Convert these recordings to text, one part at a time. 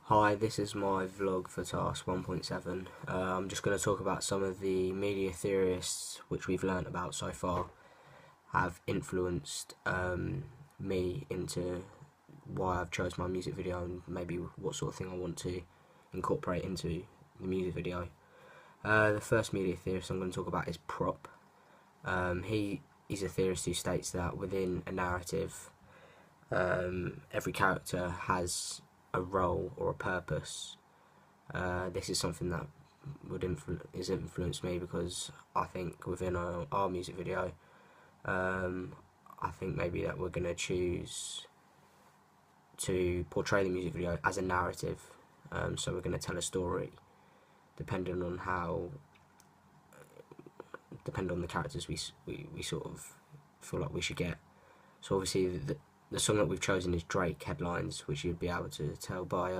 Hi, this is my vlog for task 1.7. I'm just going to talk about some of the media theorists which we've learnt about so far have influenced me into why I've chose my music video and maybe what sort of thing I want to incorporate into the music video. The first media theorist I'm going to talk about is Prop. He's a theorist who states that within a narrative every character has a role or a purpose. This is something that has influenced me because I think within our music video, I think maybe that we're going to choose to portray the music video as a narrative. So we're going to tell a story depending on the characters we sort of feel like we should get. So obviously the song that we've chosen is Drake, Headlines, which you'd be able to tell by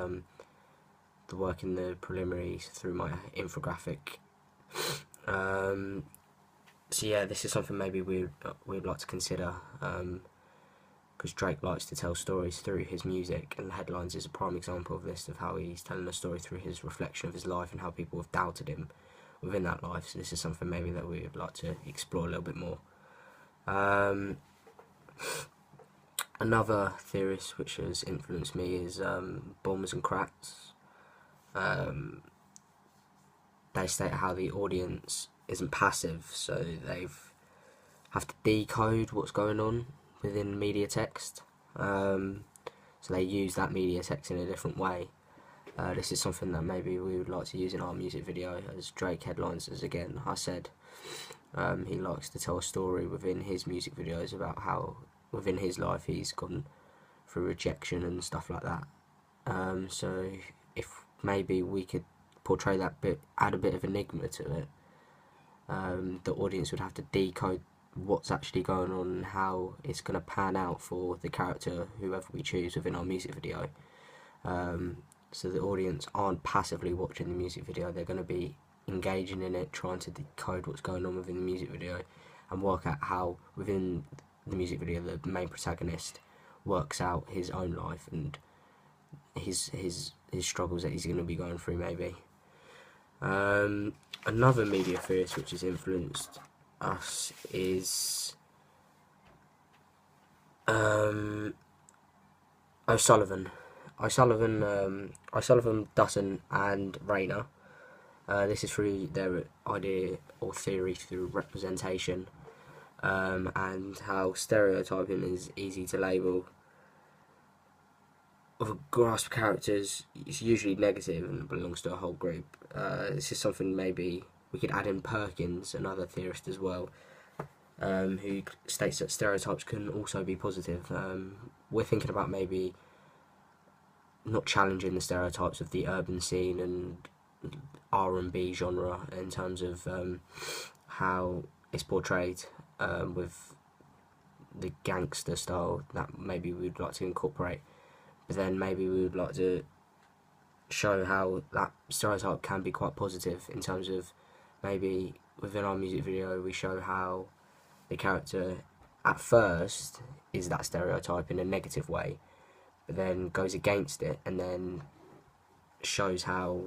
the work in the preliminaries through my infographic. So yeah, this is something maybe we'd like to consider, because Drake likes to tell stories through his music, and Headlines is a prime example of this, of how he's telling a story through his reflection of his life and how people have doubted him within that life. So this is something maybe that we would like to explore a little bit more. Another theorist which has influenced me is Bombers and Krats. They state how the audience isn't passive, so they have to decode what's going on within media text. So they use that media text in a different way. This is something that maybe we would like to use in our music video, as Drake Headlines, as again I said, he likes to tell a story within his music videos about how within his life he's gone through rejection and stuff like that. So if maybe we could portray that bit, add a bit of enigma to it, the audience would have to decode what's actually going on and how it's going to pan out for the character, whoever we choose within our music video. So the audience aren't passively watching the music video, they're going to be engaging in it, trying to decode what's going on within the music video and work out how within the music video the main protagonist works out his own life and his struggles that he's going to be going through maybe. Another media theorist which has influenced us is O'Sullivan, Dutton and Rayner. This is through their idea or theory through representation, and how stereotyping is easy to label. Of a grasp of characters, it's usually negative and belongs to a whole group. This is something maybe we could add in Perkins, another theorist as well, who states that stereotypes can also be positive. We're thinking about maybe not challenging the stereotypes of the urban scene and R&B genre in terms of how it's portrayed, with the gangster style that maybe we'd like to incorporate. But then maybe we would like to show how that stereotype can be quite positive, in terms of maybe within our music video we show how the character at first is that stereotype in a negative way, but then goes against it and then shows how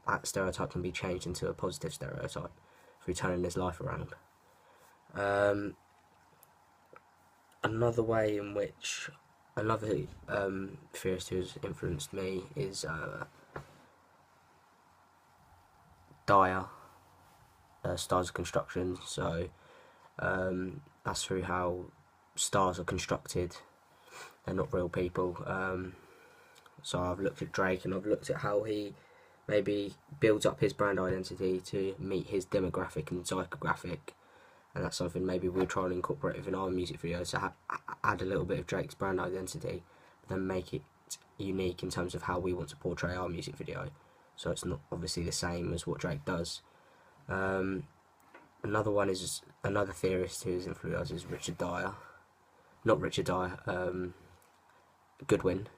that stereotype can be changed into a positive stereotype through turning his life around. Another way in which another theorist who has influenced me is Dyer, Stars of Construction. So that's through how stars are constructed, they're not real people. So I've looked at Drake and I've looked at how he maybe builds up his brand identity to meet his demographic and psychographic, and that's something maybe we'll try and incorporate within our music videos, to add a little bit of Drake's brand identity, but then make it unique in terms of how we want to portray our music video, so it's not obviously the same as what Drake does. Another one is another theorist who's influenced is Goodwin.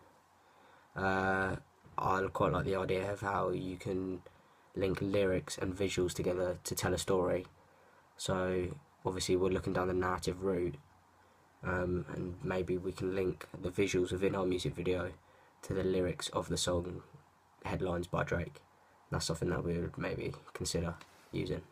I quite like the idea of how you can link lyrics and visuals together to tell a story. So obviously we're looking down the narrative route, and maybe we can link the visuals within our music video to the lyrics of the song headlines by Drake. That's something that we would maybe consider using.